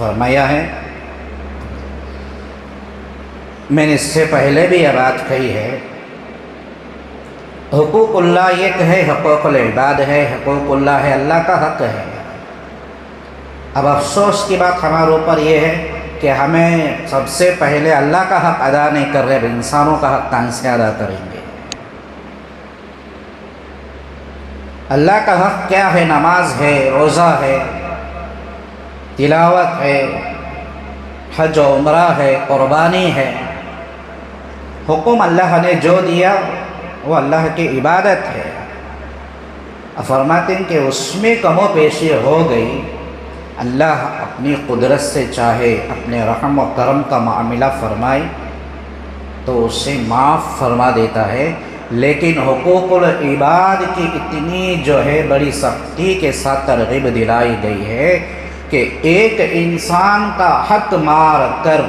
فرمایا ہے، میں نے اس سے پہلے بھی یہ بات کہی ہے، حقوق اللہ ایک ہے، حقوق العباد ہے، حقوق اللہ ہے، اللہ کا حق ہے۔ اب افسوس کی بات ہمارے اوپر یہ ہے کہ ہمیں سب سے پہلے اللہ کا حق ادا نہیں کر رہے، انسانوں کا حق کہاں سے ادا کریں گے؟ اللہ کا حق کیا ہے؟ نماز ہے، روزہ ہے، تلاوت ہے، حج و عمرہ ہے، قربانی ہے۔ حکم اللہ نے جو دیا وہ اللہ کی عبادت ہے۔ فرماتے ہیں کہ اس میں کم و بیشی ہو گئی، اللہ اپنی قدرت سے چاہے اپنے رحم و کرم کا معاملہ فرمائے تو اسے معاف فرما دیتا ہے، لیکن حقوق العباد کی اتنی جو ہے بڑی سختی کے ساتھ ترغیب دلائی گئی ہے کہ ایک انسان کا حق مار کر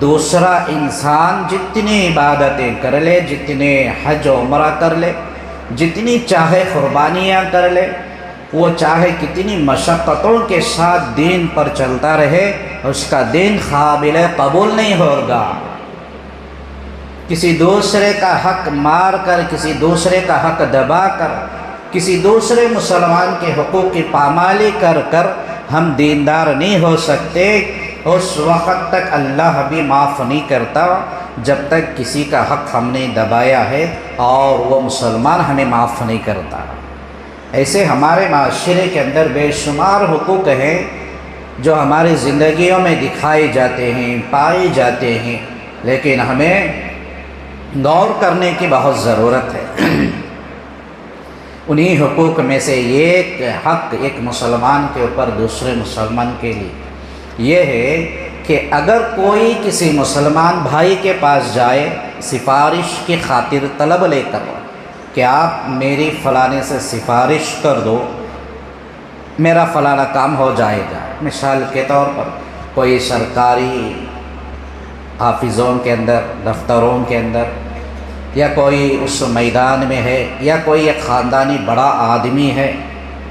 دوسرا انسان جتنی عبادتیں کر لے، جتنے حج و عمرہ کر لے، جتنی چاہے قربانیاں کر لے، وہ چاہے کتنی مشقتوں کے ساتھ دین پر چلتا رہے، اس کا دین قابل قبول نہیں ہوگا۔ کسی دوسرے کا حق مار کر، کسی دوسرے کا حق دبا کر، کسی دوسرے مسلمان کے حقوق کی پامالی کر کر ہم دیندار نہیں ہو سکتے۔ اس وقت تک اللہ بھی معاف نہیں کرتا جب تک کسی کا حق ہم نے دبایا ہے اور وہ مسلمان ہمیں معاف نہیں کرتا۔ ایسے ہمارے معاشرے کے اندر بے شمار حقوق ہیں جو ہماری زندگیوں میں دکھائے جاتے ہیں، پائے جاتے ہیں، لیکن ہمیں غور کرنے کی بہت ضرورت ہے۔ انہی حقوق میں سے ایک حق ایک مسلمان کے اوپر دوسرے مسلمان کے لیے یہ ہے کہ اگر کوئی کسی مسلمان بھائی کے پاس جائے سفارش کی خاطر طلب لے کر کہ آپ میری فلانے سے سفارش کر دو، میرا فلانا کام ہو جائے گا۔ مثال کے طور پر کوئی سرکاری آفسوں کے اندر، دفتروں کے اندر، یا کوئی اس میدان میں ہے، یا کوئی ایک خاندانی بڑا آدمی ہے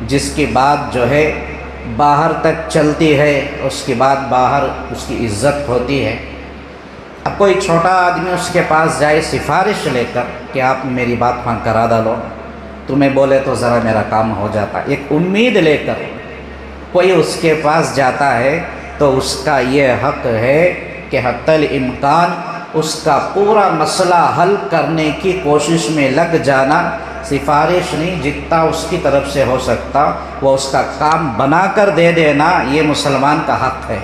جس کی بات جو ہے باہر تک چلتی ہے، اس کی بات باہر اس کی عزت ہوتی ہے۔ اب کوئی چھوٹا آدمی اس کے پاس جائے سفارش لے کر کہ آپ میری بات وہاں کرا ڈالو، تمہیں بولے تو ذرا میرا کام ہو جاتا، ایک امید لے کر کوئی اس کے پاس جاتا ہے تو اس کا یہ حق ہے کہ حتی الامکان اس کا پورا مسئلہ حل کرنے کی کوشش میں لگ جانا، سفارش نہیں، جتنا اس کی طرف سے ہو سکتا وہ اس کا کام بنا کر دے دینا، یہ مسلمان کا حق ہے۔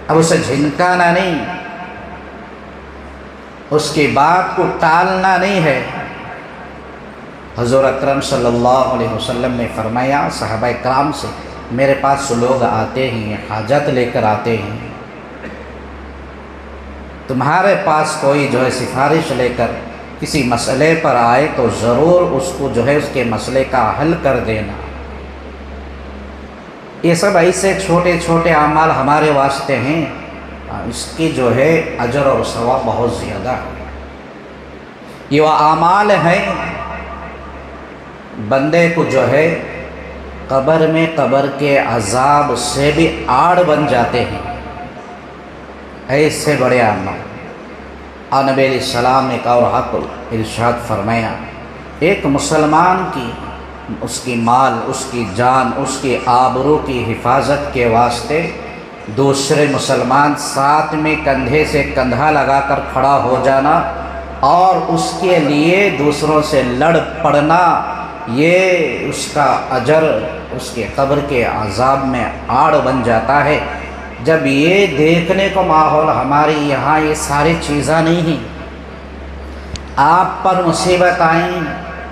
اب اسے جھنکانا نہیں، اس کی بات کو ٹالنا نہیں ہے۔ حضور اکرم صلی اللہ علیہ وسلم نے فرمایا صحابہ کرام سے، میرے پاس لوگ آتے ہیں، حاجت لے کر آتے ہیں، تمہارے پاس کوئی جو ہے سفارش لے کر کسی مسئلے پر آئے تو ضرور اس کو جو ہے اس کے مسئلے کا حل کر دینا۔ یہ سب ایسے چھوٹے چھوٹے اعمال ہمارے واسطے ہیں، اس کی جو ہے اجر اور ثواب بہت زیادہ ہے۔ یہ وہ اعمال ہیں بندے کو جو ہے قبر میں قبر کے عذاب سے بھی آڑ بن جاتے ہیں، ایسے بڑے اعمال۔ اور نبی علیہ السلام نے ایک اور حق ارشاد فرمایا، ایک مسلمان کی اس کی مال، اس کی جان، اس کی آبرو کی حفاظت کے واسطے دوسرے مسلمان ساتھ میں کندھے سے کندھا لگا کر کھڑا ہو جانا اور اس کے لیے دوسروں سے لڑ پڑنا، یہ اس کا اجر اس کے قبر کے عذاب میں آڑ بن جاتا ہے۔ جب یہ دیکھنے کو ماحول ہمارے یہاں یہ ساری چیزیں نہیں ہیں، آپ پر مصیبت آئیں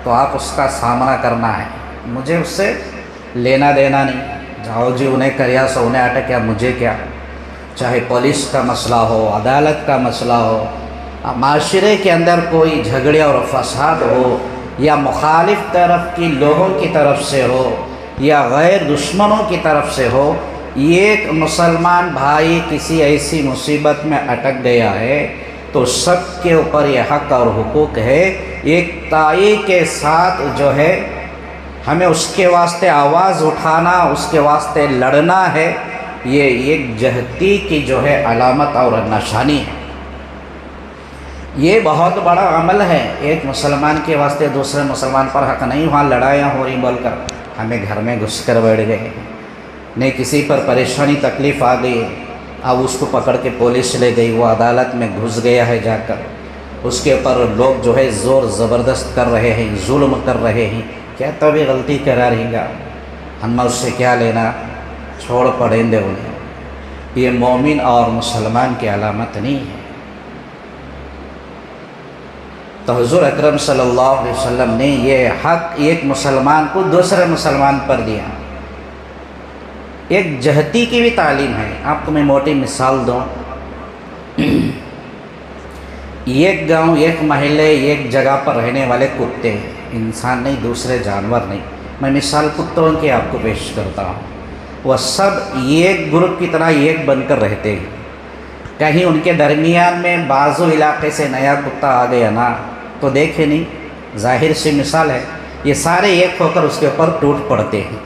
تو آپ اس کا سامنا کرنا ہے، مجھے اس سے لینا دینا نہیں، جاؤ جی انہیں کریا سو انہیں اٹکیا، مجھے کیا۔ چاہے پولیس کا مسئلہ ہو، عدالت کا مسئلہ ہو، معاشرے کے اندر کوئی جھگڑے اور فساد ہو، یا مخالف طرف کی لوگوں کی طرف سے ہو یا غیر دشمنوں کی طرف سے ہو، ایک مسلمان بھائی کسی ایسی مصیبت میں اٹک گیا ہے تو سب کے اوپر یہ حق اور حقوق ہے، ایک تائی کے ساتھ جو ہے ہمیں اس کے واسطے آواز اٹھانا، اس کے واسطے لڑنا ہے، یہ ایک جہتی کی جو ہے علامت اور نشانی ہے۔ یہ بہت بڑا عمل ہے، ایک مسلمان کے واسطے دوسرے مسلمان پر حق نہیں، وہاں لڑائیاں ہو رہی بول کر ہمیں گھر میں گھس کر بیٹھ گئے، نہیں کسی پر پریشانی تکلیف آ گئی، اب اس کو پکڑ کے پولیس لے گئی، وہ عدالت میں گھس گیا ہے جا کر، اس کے اوپر لوگ جو ہے زور زبردست کر رہے ہیں، ظلم کر رہے ہیں، کیا تو بھی غلطی کرا رہی گا، ہم اس سے کیا لینا، چھوڑ پڑیں دے انہیں۔ یہ مومن اور مسلمان کی علامت نہیں ہے۔ تو حضور اکرم صلی اللہ علیہ وسلم نے یہ حق ایک مسلمان کو دوسرے مسلمان پر دیا۔ ایک جہتی کی بھی تعلیم ہے، آپ کو میں موٹی مثال دوں۔ ایک گاؤں، ایک محلے، ایک جگہ پر رہنے والے کتے ہیں، انسان نہیں، دوسرے جانور نہیں، میں مثال کتوں کی آپ کو پیش کرتا ہوں۔ وہ سب ایک گروپ کی طرح ایک بن کر رہتے ہیں، کہیں ان کے درمیان میں بعضو علاقے سے نیا کتا آ گیا نا تو دیکھے نہیں، ظاہر سی مثال ہے، یہ سارے ایک ہو کر اس کے اوپر ٹوٹ پڑتے ہیں۔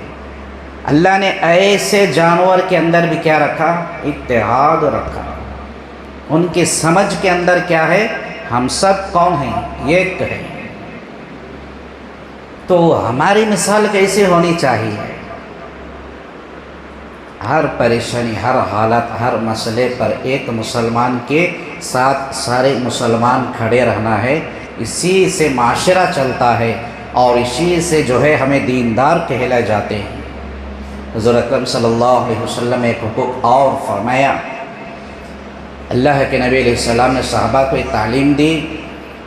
اللہ نے ایسے جانور کے اندر بھی کیا رکھا؟ اتحاد رکھا۔ ان کی سمجھ کے اندر کیا ہے؟ ہم سب کون ہیں؟ ایک ہیں۔ تو ہماری مثال کیسے ہونی چاہیے؟ ہر پریشانی، ہر حالت، ہر مسئلے پر ایک مسلمان کے ساتھ سارے مسلمان کھڑے رہنا ہے، اسی سے معاشرہ چلتا ہے اور اسی سے جو ہے ہمیں دیندار کہلائے جاتے ہیں۔ حضور اکرم صلی اللہ علیہ وسلم ایک حقوق اور فرمایا، اللہ کے نبی علیہ السلام نے صحابہ کو ایک تعلیم دی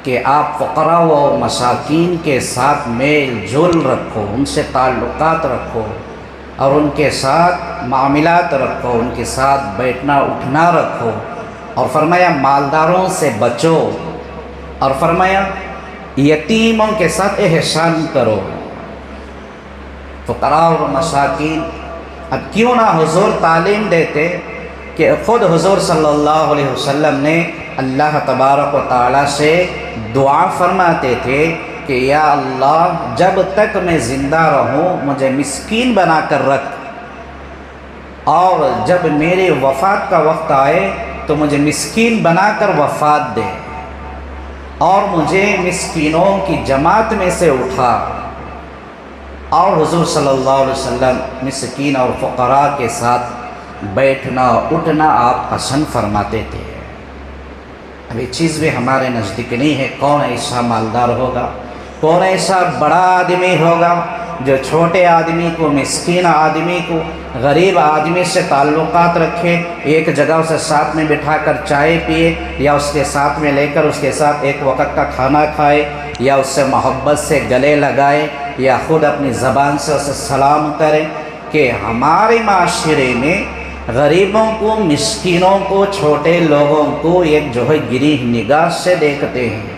کہ آپ فقراء و مساکین کے ساتھ میل جول رکھو، ان سے تعلقات رکھو اور ان کے ساتھ معاملات رکھو، ان کے ساتھ بیٹھنا اٹھنا رکھو، اور فرمایا مالداروں سے بچو، اور فرمایا یتیموں کے ساتھ احسان کرو۔ فقراء اور مساکین، اب کیوں نہ حضور تعلیم دیتے کہ خود حضور صلی اللہ علیہ وسلم نے اللہ تبارک و تعالیٰ سے دعا فرماتے تھے کہ یا اللہ جب تک میں زندہ رہوں مجھے مسکین بنا کر رکھ، اور جب میرے وفات کا وقت آئے تو مجھے مسکین بنا کر وفات دے، اور مجھے مسکینوں کی جماعت میں سے اٹھا۔ اور حضور صلی اللہ علیہ وسلم مسکین اور فقراء کے ساتھ بیٹھنا اٹھنا آپ پسند فرماتے تھے۔ اب یہ چیز بھی ہمارے نزدیک نہیں ہے۔ کون ایسا مالدار ہوگا، کون ایسا بڑا آدمی ہوگا جو چھوٹے آدمی کو، مسکین آدمی کو، غریب آدمی سے تعلقات رکھے، ایک جگہ اسے ساتھ میں بٹھا کر چائے پیے، یا اس کے ساتھ میں لے کر اس کے ساتھ ایک وقت کا کھانا کھائے، یا اس سے محبت سے گلے لگائے، یا خود اپنی زبان سے اسے سلام کرے۔ کہ ہمارے معاشرے میں غریبوں کو، مسکینوں کو، چھوٹے لوگوں کو ایک جو ہے گری نگاہ سے دیکھتے ہیں،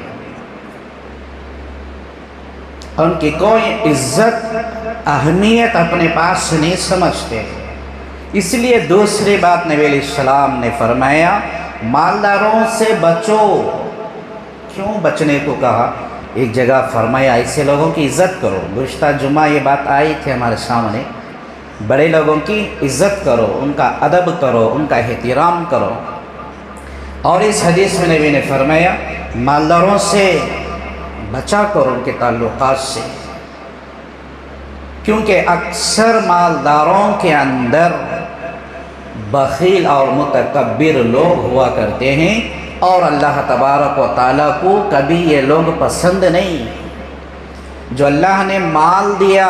ان کی کوئی عزت اہمیت اپنے پاس نہیں سمجھتے۔ اس لیے دوسری بات نبی علیہ السلام نے فرمایا مالداروں سے بچو۔ کیوں بچنے کو کہا؟ ایک جگہ فرمایا ایسے لوگوں کی عزت کرو۔ گزشتہ جمعہ یہ بات آئی تھی ہمارے سامنے، بڑے لوگوں کی عزت کرو، ان کا ادب کرو، ان کا احترام کرو۔ اور اس حدیث میں نبی نے فرمایا مالداروں سے بچا کرو، ان کے تعلقات سے، کیونکہ اکثر مالداروں کے اندر بخیل اور متکبر لوگ ہوا کرتے ہیں، اور اللہ تبارک و تعالیٰ کو کبھی یہ لوگ پسند نہیں۔ جو اللہ نے مال دیا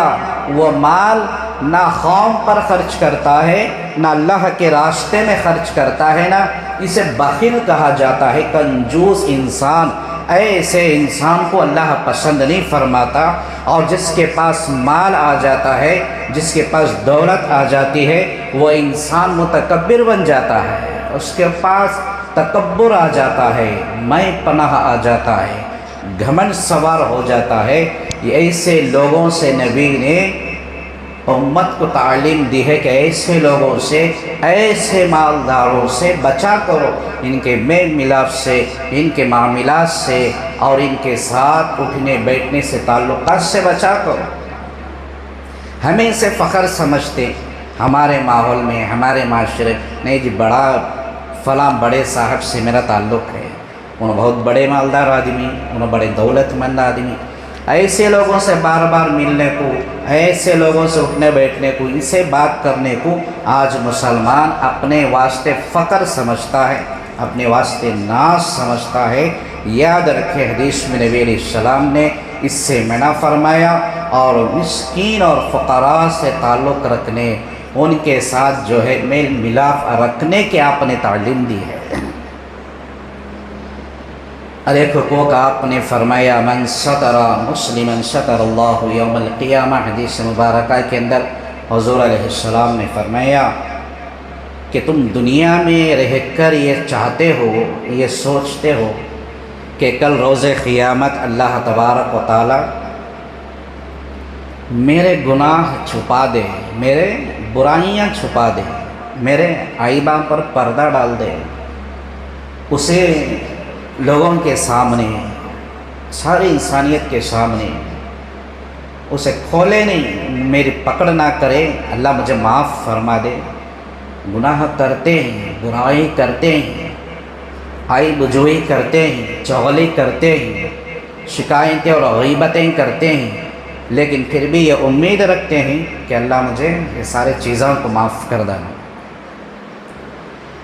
وہ مال نہ قوم پر خرچ کرتا ہے، نہ اللہ کے راستے میں خرچ کرتا ہے، نہ اسے بخیل کہا جاتا ہے، کنجوس انسان۔ ایسے انسان کو اللہ پسند نہیں فرماتا، اور جس کے پاس مال آ جاتا ہے، جس کے پاس دولت آ جاتی ہے، وہ انسان متکبر بن جاتا ہے، اس کے پاس تکبر آ جاتا ہے، میں پناہ آ جاتا ہے، گھمنڈ سوار ہو جاتا ہے۔ ایسے لوگوں سے نبی نے امت کو تعلیم دی ہے کہ ایسے لوگوں سے، ایسے مالداروں سے بچا کرو، ان کے میل ملاپ سے، ان کے معاملات سے، اور ان کے ساتھ اٹھنے بیٹھنے سے، تعلقات سے بچا کرو۔ ہمیں اسے فخر سمجھتے ہمارے ماحول میں ہمارے معاشرے نہیں جی بڑا فلاں بڑے صاحب سے میرا تعلق ہے، انہوں بہت بڑے مالدار آدمی، انہوں بڑے دولت مند آدمی، ایسے لوگوں سے بار بار ملنے کو، ایسے لوگوں سے اٹھنے بیٹھنے کو، ان سے بات کرنے کو آج مسلمان اپنے واسطے فخر سمجھتا ہے، اپنے واسطے ناز سمجھتا ہے۔ یاد رکھے حدیث میں نبی علیہ السلام نے اس سے منع فرمایا، اور مسکین اور فقراء سے تعلق رکھنے، ان کے ساتھ جو ہے میل ملاپ رکھنے کی آپ نے تعلیم دی ہے۔ اور ایک حقوق آپ نے فرمایا من ستر مسلما ستر اللہ یوم القیامہ، حدیث مبارکہ کے اندر حضور علیہ السلام نے فرمایا کہ تم دنیا میں رہ کر یہ چاہتے ہو، یہ سوچتے ہو کہ کل روز قیامت اللہ تبارک و تعالی میرے گناہ چھپا دے، میرے برائیاں چھپا دے، میرے عیباں پر پردہ ڈال دے، اسے لوگوں کے سامنے، ساری انسانیت کے سامنے اسے کھولے نہیں، میری پکڑ نہ کرے، اللہ مجھے معاف فرما دے۔ گناہ کرتے ہیں، برائی کرتے ہیں، عیب جوئی کرتے ہیں، چغلی کرتے ہیں، شکایتیں اور غیبتیں کرتے ہیں، لیکن پھر بھی یہ امید رکھتے ہیں کہ اللہ مجھے یہ سارے چیزوں کو معاف کر دینا۔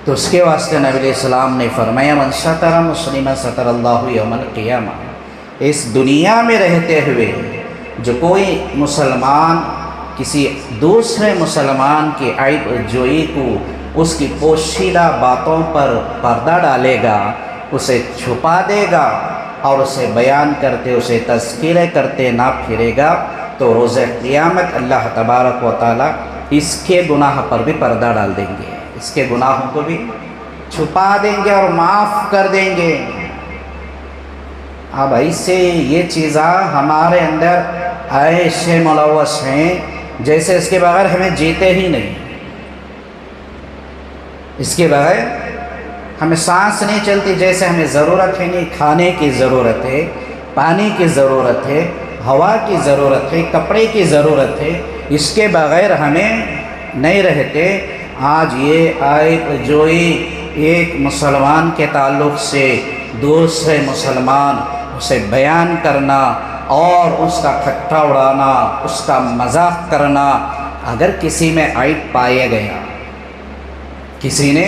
تو اس کے واسطے نبی علیہ السلام نے فرمایا من ستر مسلما ستر اللہ یوم القیامہ، اس دنیا میں رہتے ہوئے جو کوئی مسلمان کسی دوسرے مسلمان کی عیب جوئی کو، اس کی پوشیدہ باتوں پر پردہ ڈالے گا، اسے چھپا دے گا اور اسے بیان کرتے، اسے تذکرے کرتے نہ پھرے گا، تو روز قیامت اللہ تبارک و تعالی اس کے گناہ پر بھی پردہ ڈال دیں گے، اس کے گناہوں کو بھی چھپا دیں گے اور معاف کر دیں گے۔ اب ایسے یہ چیزاں ہمارے اندر ایسے ملوث ہیں جیسے اس کے بغیر ہمیں جیتے ہی نہیں، اس کے بغیر ہمیں سانس نہیں چلتی، جیسے ہمیں ضرورت ہے نہیں، کھانے کی ضرورت ہے، پانی کی ضرورت ہے، ہوا کی ضرورت ہے، کپڑے کی ضرورت ہے، اس کے بغیر ہمیں نہیں رہتے۔ آج یہ عیب جوئی ایک مسلمان کے تعلق سے دوسرے مسلمان اسے بیان کرنا اور اس کا ٹھٹھا اڑانا، اس کا مذاق کرنا، اگر کسی میں عیب پایا گیا، کسی نے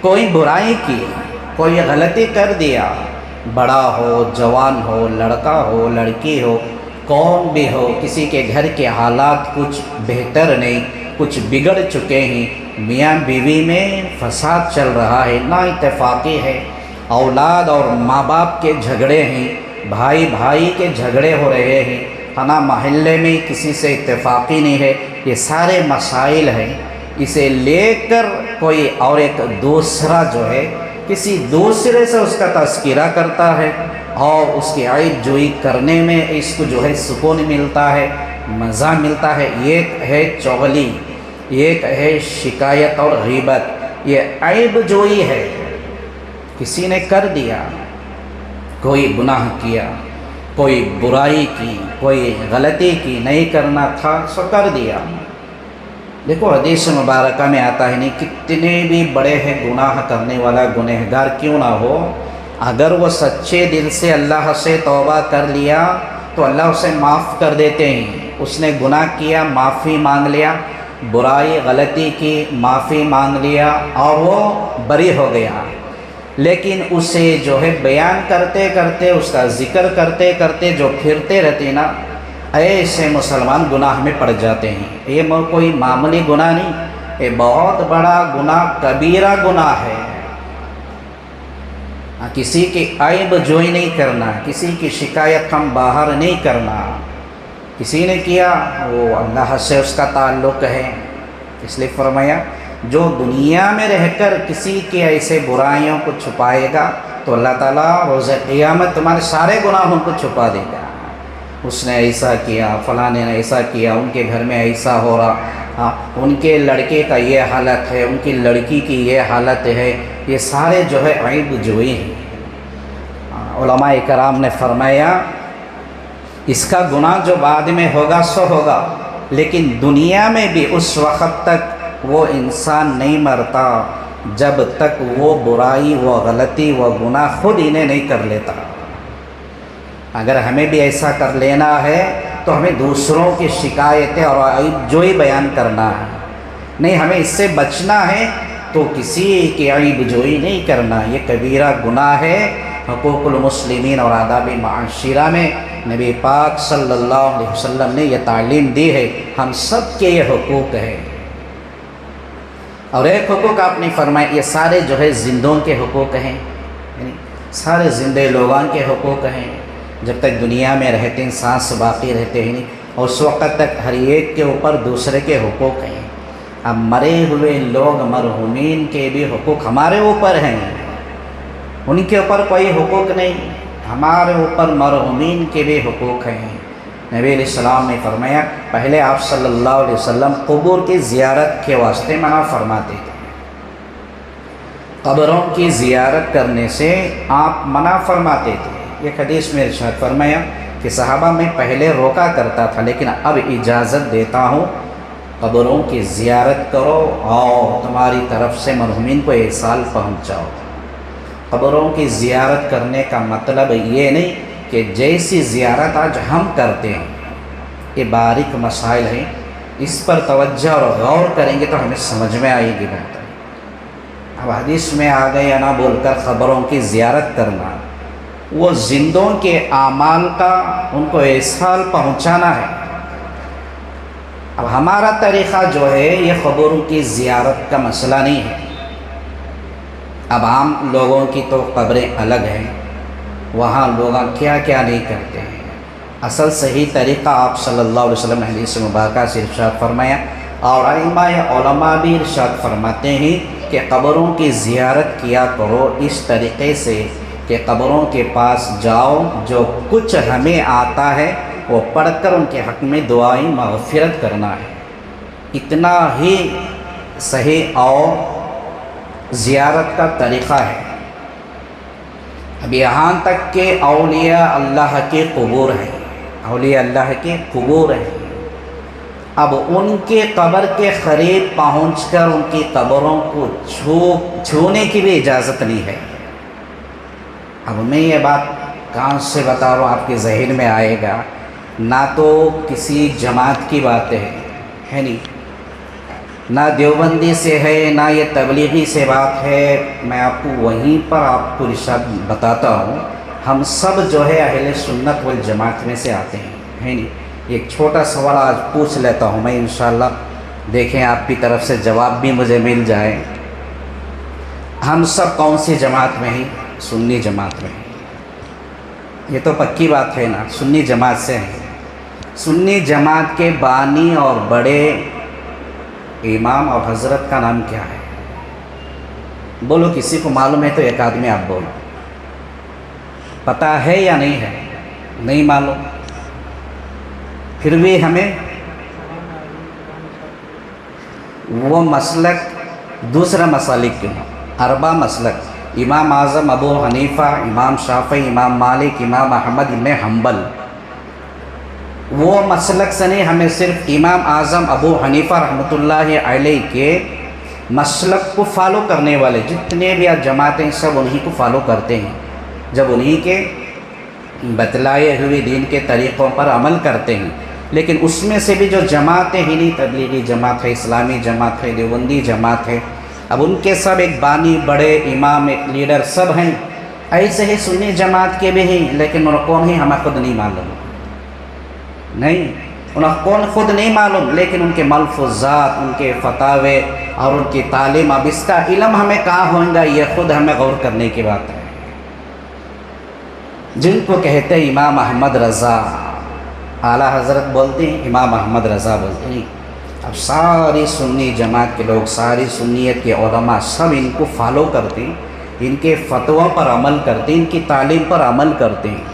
کوئی برائی کی، کوئی غلطی کر دیا، بڑا ہو، جوان ہو، لڑکا ہو، لڑکی ہو، کون بھی ہو، کسی کے گھر کے حالات کچھ بہتر نہیں، کچھ بگڑ چکے ہیں، میاں بیوی میں فساد چل رہا ہے، نا اتفاقی ہے، اولاد اور ماں باپ کے جھگڑے ہیں، بھائی بھائی کے جھگڑے ہو رہے ہیں، فلاں محلے میں کسی سے اتفاقی نہیں ہے، یہ سارے مسائل ہیں۔ اسے لے کر کوئی اور ایک دوسرا جو ہے کسی دوسرے سے اس کا تذکرہ کرتا ہے اور اس کی عیب جوئی کرنے میں اس کو جو ہے سکون ملتا ہے، مزہ ملتا ہے۔ ایک ہے چغلی، ایک ہے شکایت اور غیبت، یہ عیب جوئی ہے، کسی نے کر دیا، کوئی گناہ کیا، کوئی برائی کی، کوئی غلطی کی، نہیں کرنا تھا سو کر دیا۔ دیکھو حدیث مبارکہ میں آتا ہے نہیں، کتنے بھی بڑے ہیں گناہ کرنے والا گنہگار کیوں نہ ہو، اگر وہ سچے دل سے اللہ سے توبہ کر لیا تو اللہ اسے معاف کر دیتے ہیں۔ اس نے گناہ کیا، معافی مانگ لیا، برائی غلطی کی، معافی مانگ لیا اور وہ بری ہو گیا، لیکن اسے جو ہے بیان کرتے کرتے، اس کا ذکر کرتے کرتے جو پھرتے رہتے نا، ایسے مسلمان گناہ میں پڑ جاتے ہیں۔ یہ کوئی معمولی گناہ نہیں، یہ بہت بڑا گناہ، کبیرہ گناہ ہے۔ کسی کی عیب جوئی نہیں کرنا، کسی کی شکایت ہم باہر نہیں کرنا، کسی نے کیا وہ اللہ سے اس کا تعلق ہے، اس لیے فرمایا جو دنیا میں رہ کر کسی کی ایسے برائیوں کو چھپائے گا تو اللہ تعالیٰ روز قیامت تمہارے سارے گناہوں کو چھپا دے گا۔ اس نے ایسا کیا، فلاں نے ایسا کیا، ان کے گھر میں ایسا ہو رہا، ان کے لڑکے کا یہ حالت ہے، ان کی لڑکی کی یہ حالت ہے، یہ سارے جو ہے عیب جوئی ہیں۔ علماء کرام نے فرمایا اس کا گناہ جو بعد میں ہوگا سو ہوگا، لیکن دنیا میں بھی اس وقت تک وہ انسان نہیں مرتا جب تک وہ برائی، وہ غلطی، وہ گناہ خود انہیں نہیں کر لیتا۔ اگر ہمیں بھی ایسا کر لینا ہے تو ہمیں دوسروں کی شکایتیں اور عیب جوئی بیان کرنا ہے، نہیں، ہمیں اس سے بچنا ہے تو کسی کی عیب جوئی نہیں کرنا۔ یہ کبیرہ گناہ ہے۔ حقوق المسلمین اور آداب معاشرہ میں نبی پاک صلی اللہ علیہ وسلم نے یہ تعلیم دی ہے، ہم سب کے یہ حقوق ہے۔ اور ایک حقوق آپ نے فرمایا، یہ سارے جو ہے زندوں کے حقوق ہیں، یعنی سارے زندے لوگوں کے حقوق ہیں، جب تک دنیا میں رہتے ہیں، سانس باقی رہتے ہیں، اور اس وقت تک ہر ایک کے اوپر دوسرے کے حقوق ہیں۔ اب مرے ہوئے لوگ، مرحومین کے بھی حقوق ہمارے اوپر ہیں، ان کے اوپر کوئی حقوق نہیں، ہمارے اوپر مرحومین کے بھی حقوق ہیں۔ نبی علیہ السلام نے فرمایا، پہلے آپ صلی اللہ علیہ وسلم قبور کی زیارت کے واسطے منع فرماتے تھے، قبروں کی زیارت کرنے سے آپ منع فرماتے تھے۔ یہ حدیث میں ارشاد فرمایا کہ صحابہ میں پہلے روکا کرتا تھا، لیکن اب اجازت دیتا ہوں، قبروں کی زیارت کرو اور تمہاری طرف سے مرحومین کو احسان پہنچاؤ۔ قبروں کی زیارت کرنے کا مطلب یہ نہیں کہ جیسی زیارت آج ہم کرتے ہیں، یہ باریک مسائل ہیں، اس پر توجہ اور غور کریں گے تو ہمیں سمجھ میں آئے گی بات۔ اب حدیث میں آ گیا نہ بول کر قبروں کی زیارت کرنا، وہ زندوں کے اعمال کا ان کو احسان پہنچانا ہے۔ اب ہمارا طریقہ جو ہے یہ قبروں کی زیارت کا مسئلہ نہیں ہے۔ اب عام لوگوں کی تو قبریں الگ ہیں، وہاں لوگ کیا کیا نہیں کرتے ہیں۔ اصل صحیح طریقہ آپ صلی اللہ علیہ وسلم نے حدیث مبارکہ سے ارشاد فرمایا، اور ائمہ علماء بھی ارشاد فرماتے ہیں کہ قبروں کی زیارت کیا کرو اس طریقے سے کہ قبروں کے پاس جاؤ، جو کچھ ہمیں آتا ہے وہ پڑھ کر ان کے حق میں دعائیں مغفرت کرنا ہے، اتنا ہی صحیح اور زیارت کا طریقہ ہے۔ اب یہاں تک کہ اولیاء اللہ کے قبور ہیں، اولیاء اللہ کے قبور ہیں، اب ان کے قبر کے قریب پہنچ کر ان کی قبروں کو چھونے کی بھی اجازت نہیں ہے۔ اب میں یہ بات کہاں سے بتا رہا ہوں، آپ کے ذہن میں آئے گا، نہ تو کسی جماعت کی باتیں ہے نہیں، نہ دیوبندی سے ہے، نہ یہ تبلیغی سے بات ہے، میں آپ کو وہیں پر آپ کو ارشاد بتاتا ہوں، ہم سب جو ہے اہل سنت والجماعت میں سے آتے ہیں، ہے نہیں۔ ایک چھوٹا سوال آج پوچھ لیتا ہوں میں، انشاءاللہ دیکھیں آپ کی طرف سے جواب بھی مجھے مل جائے۔ ہم سب کون سی جماعت میں ہیں؟ سنی جماعت میں ہیں، یہ تو پکی بات ہے نا، سنی جماعت سے ہیں۔ سنی جماعت کے بانی اور بڑے امام اور حضرت کا نام کیا ہے؟ بولو، کسی کو معلوم ہے تو ایک آدمی آپ بولو، پتہ ہے یا نہیں ہے؟ نہیں معلوم، پھر بھی ہمیں وہ مسلک دوسرا مسالک کیوں؟ اربع مسلک، امام اعظم ابو حنیفہ، امام شافعی، امام مالک، امام احمد بن حنبل، وہ مسلک سے نہیں، ہمیں صرف امام اعظم ابو حنیفہ رحمۃ اللہ علیہ کے مسلک کو فالو کرنے والے جتنے بھی جماعتیں سب انہی کو فالو کرتے ہیں، جب انہی کے بتلائے ہوئے دین کے طریقوں پر عمل کرتے ہیں۔ لیکن اس میں سے بھی جو جماعتیں ہی نہیں، تبلیغی جماعت ہے، اسلامی جماعت ہے، دیوبندی جماعت ہے، اب ان کے سب ایک بانی، بڑے امام، ایک لیڈر سب ہیں، ایسے ہی سنی جماعت کے بھی ہیں، لیکن ان کون ہیں ہمیں خود نہیں معلوم، نہیں، انہیں کون خود نہیں معلوم، لیکن ان کے ملفوظات، ان کے فتاوے اور ان کی تعلیم، اب اس کا علم ہمیں کہاں ہوگا، یہ خود ہمیں غور کرنے کی بات ہے۔ جن کو کہتے ہیں امام احمد رضا، اعلیٰ حضرت بولتے ہیں، امام احمد رضا بولتے ہیں، اب ساری سنی جماعت کے لوگ، ساری سنیت کے علماء سب ان کو فالو کرتے ہیں، ان کے فتووں پر عمل کرتے ہیں، ان کی تعلیم پر عمل کرتے ہیں۔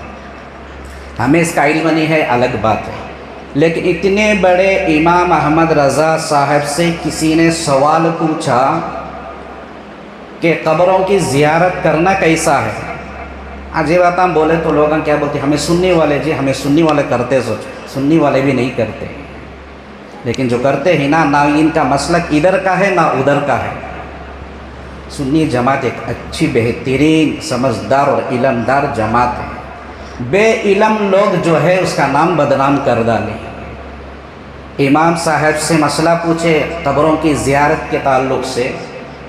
ہمیں اس کا علم نہیں ہے، الگ بات ہے، لیکن اتنے بڑے امام احمد رضا صاحب سے کسی نے سوال پوچھا کہ قبروں کی زیارت کرنا کیسا ہے؟ آج یہ بات ہم بولے تو لوگ کیا بولتے ہیں، ہمیں سنی والے، جی ہمیں سنی والے کرتے، سوچ سنی والے بھی نہیں کرتے، لیکن جو کرتے ہیں نہ ان کا مسلک ادھر کا ہے نہ ادھر کا ہے۔ سنی جماعت ایک اچھی بہترین سمجھدار اور علمدار جماعت ہے۔ بے علم لوگ جو ہے اس کا نام بدنام کر ڈالے۔ امام صاحب سے مسئلہ پوچھے قبروں کی زیارت کے تعلق سے،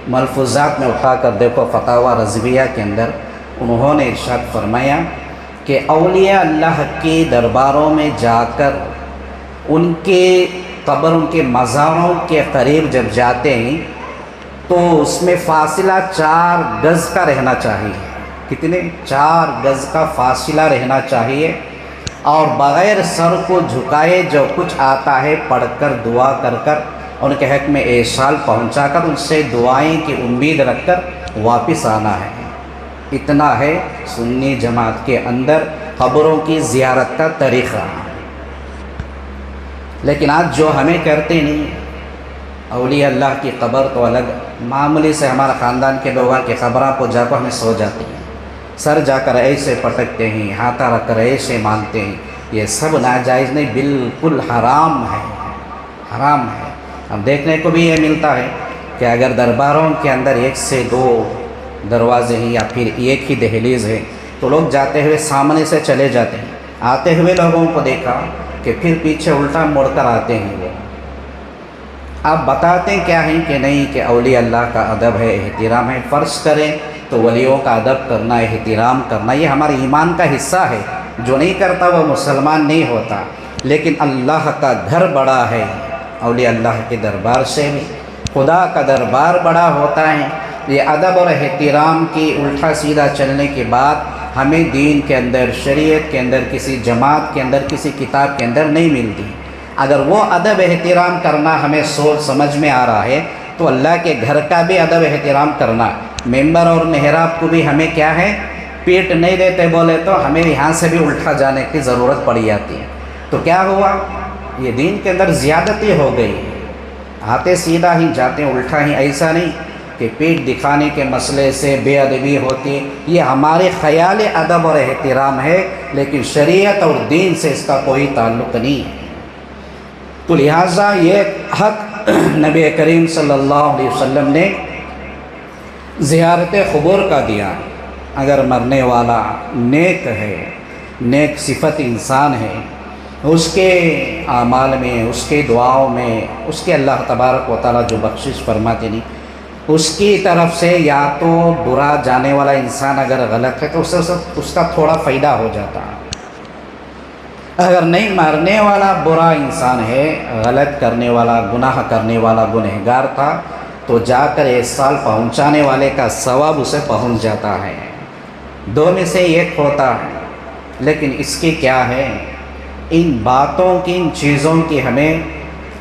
ملفوظات میں اٹھا کر دیکھو فتاوی رضویہ کے اندر، انہوں نے ارشاد فرمایا کہ اولیاء اللہ کے درباروں میں جا کر ان کے قبر، ان کے مزاروں کے قریب جب جاتے ہیں تو اس میں فاصلہ 4 گز کا رہنا چاہیے۔ کتنے؟ 4 گز کا فاصلہ رہنا چاہیے، اور بغیر سر کو جھکائے جو کچھ آتا ہے پڑھ کر دعا کر کر ان کے حق میں احسان پہنچا کر ان سے دعائیں کی امید رکھ کر واپس آنا ہے۔ اتنا ہے سنی جماعت کے اندر قبروں کی زیارت کا طریقہ۔ لیکن آج جو ہمیں کرتے نہیں، اولیاء اللہ کی قبر تو الگ، معمولی سے ہمارا خاندان کے لوگوں کی قبروں کو جا کر ہمیں سو جاتے ہیں، سر جا کر ایسے پٹکتے ہیں، ہاتھا رکھ کر ایسے مانتے ہیں، یہ سب ناجائز نہیں، بالکل حرام ہے، حرام ہے۔ اب دیکھنے کو بھی یہ ملتا ہے کہ اگر درباروں کے اندر 1 سے 2 دروازے ہیں یا پھر ایک ہی دہلیز ہے تو لوگ جاتے ہوئے سامنے سے چلے جاتے ہیں، آتے ہوئے لوگوں کو دیکھا کہ پھر پیچھے الٹا مڑ کر آتے ہیں وہ۔ آپ بتاتے ہیں کیا ہیں کہ نہیں کہ اولیاء اللہ کا ادب ہے، احترام ہے۔ فرض کریں تو ولیوں کا ادب کرنا، احترام کرنا یہ ہمارے ایمان کا حصہ ہے، جو نہیں کرتا وہ مسلمان نہیں ہوتا۔ لیکن اللہ کا گھر بڑا ہے، اولیاء اللہ کے دربار سے بھی خدا کا دربار بڑا ہوتا ہے۔ یہ ادب اور احترام کی الٹا سیدھا چلنے کے بعد ہمیں دین کے اندر، شریعت کے اندر، کسی جماعت کے اندر، کسی کتاب کے اندر نہیں ملتی۔ اگر وہ ادب احترام کرنا ہمیں سوچ سمجھ میں آ رہا ہے تو اللہ کے گھر کا بھی ادب احترام کرنا، ممبر اور محراب کو بھی ہمیں کیا ہے، پیٹ نہیں دیتے بولے تو ہمیں یہاں سے بھی الٹا جانے کی ضرورت پڑ جاتی ہے۔ تو کیا ہوا؟ یہ دین کے اندر زیادتی ہو گئی، آتے سیدھا ہی جاتے ہیں الٹا ہی۔ ایسا نہیں کہ پیٹ دکھانے کے مسئلے سے بے ادبی ہوتی، یہ ہمارے خیال ادب اور احترام ہے، لیکن شریعت اور دین سے اس کا کوئی تعلق نہیں ہے۔ تو لہٰذا یہ حق نبی کریم صلی اللہ علیہ وسلم نے زیارت قبور کا دیا۔ اگر مرنے والا نیک ہے، نیک صفت انسان ہے، اس کے اعمال میں، اس کے دعاؤں میں، اس کے اللہ تبارک و تعالیٰ جو بخشش فرماتے نہیں، اس کی طرف سے یا تو برا جانے والا انسان اگر غلط ہے تو اس کا تھوڑا فائدہ ہو جاتا ہے۔ اگر نہیں، مرنے والا برا انسان ہے، غلط کرنے والا، گناہ کرنے والا گنہگار تھا، تو جا کر احسان پہنچانے والے کا ثواب اسے پہنچ جاتا ہے۔ 2 میں سے ایک ہوتا ہے۔ لیکن اس کی کیا ہے، ان باتوں کی، ان چیزوں کی ہمیں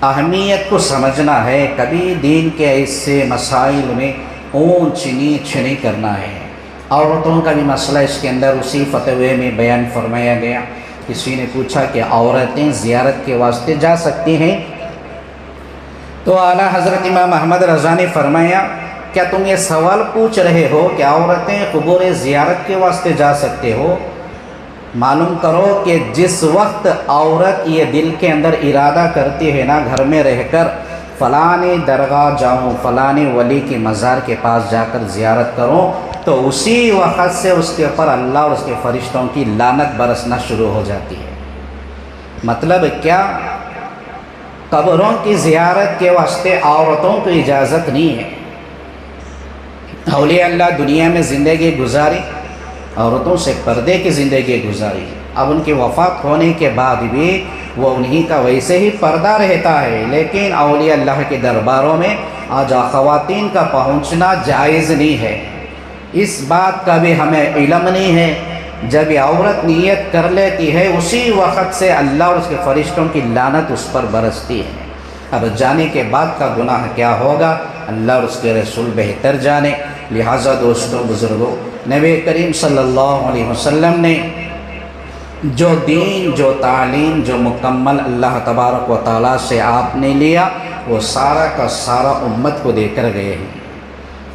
اہمیت کو سمجھنا ہے۔ کبھی دین کے ایسے مسائل میں اونچ نیچ نہیں کرنا ہے۔ عورتوں کا بھی مسئلہ اس کے اندر اسی فتوے میں بیان فرمایا گیا۔ کسی نے پوچھا کہ عورتیں زیارت کے واسطے جا سکتی ہیں؟ تو اعلیٰ حضرت امام احمد رضا نے فرمایا، کیا تم یہ سوال پوچھ رہے ہو کہ عورتیں قبور زیارت کے واسطے جا سکتے ہو؟ معلوم کرو کہ جس وقت عورت یہ دل کے اندر ارادہ کرتی ہے نا، گھر میں رہ کر فلاں درگاہ جاؤں، فلاں ولی کے مزار کے پاس جا کر زیارت کروں، تو اسی وقت سے اس کے اوپر اللہ اور اس کے فرشتوں کی لعنت برسنا شروع ہو جاتی ہے۔ مطلب کیا؟ قبروں کی زیارت کے واسطے عورتوں کو اجازت نہیں ہے۔ اولیاء اللہ دنیا میں زندگی گزاری، عورتوں سے پردے کی زندگی گزاری، اب ان کی وفات ہونے کے بعد بھی وہ انہی کا ویسے ہی پردہ رہتا ہے۔ لیکن اولیاء اللہ کے درباروں میں آج خواتین کا پہنچنا جائز نہیں ہے۔ اس بات کا بھی ہمیں علم نہیں ہے۔ جب یہ عورت نیت کر لیتی ہے اسی وقت سے اللہ اور اس کے فرشتوں کی لعنت اس پر برستی ہے۔ اب جانے کے بعد کا گناہ کیا ہوگا اللہ اور اس کے رسول بہتر جانے۔ لہٰذا دوستوں، بزرگوں، نبی کریم صلی اللہ علیہ وسلم نے جو دین، جو تعلیم، جو مکمل اللہ تبارک و تعالیٰ سے آپ نے لیا، وہ سارا کا سارا امت کو دے کر گئے ہیں۔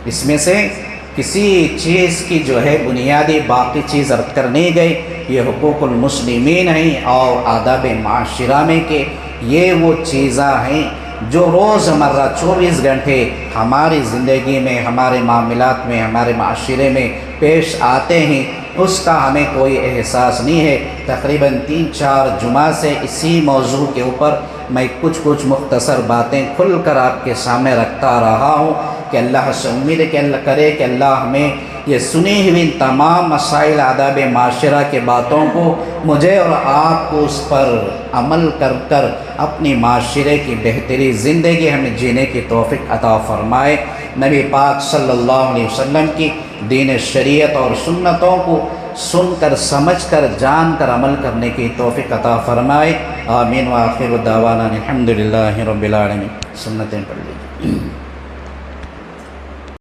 اس میں سے کسی چیز کی جو ہے بنیادی باقی چیز رکھ کر نہیں گئی۔ یہ حقوق المسلمین ہیں اور آداب معاشرہ میں کہ یہ وہ چیزاں ہیں جو روز مرہ 24 گھنٹے ہماری زندگی میں، ہمارے معاملات میں، ہمارے معاشرے میں پیش آتے ہیں، اس کا ہمیں کوئی احساس نہیں ہے۔ تقریباً 3-4 جمعہ سے اسی موضوع کے اوپر میں کچھ مختصر باتیں کھل کر آپ کے سامنے رکھتا رہا ہوں کہ اللہ سے امید ہے کہ اللہ کرے کہ اللہ ہمیں یہ سنی ہوئی تمام مسائل آداب معاشرہ کے باتوں کو مجھے اور آپ کو اس پر عمل کر اپنی معاشرے کی بہتری زندگی ہمیں جینے کی توفیق عطا فرمائے۔ نبی پاک صلی اللہ علیہ وسلم کی دین شریعت اور سنتوں کو سن کر، سمجھ کر، جان کر عمل کرنے کی توفیق عطا فرمائے۔ آمین۔ وآخر دعوانا الحمدللہ رب العالمین۔ سنتیں پڑھ لیجیے۔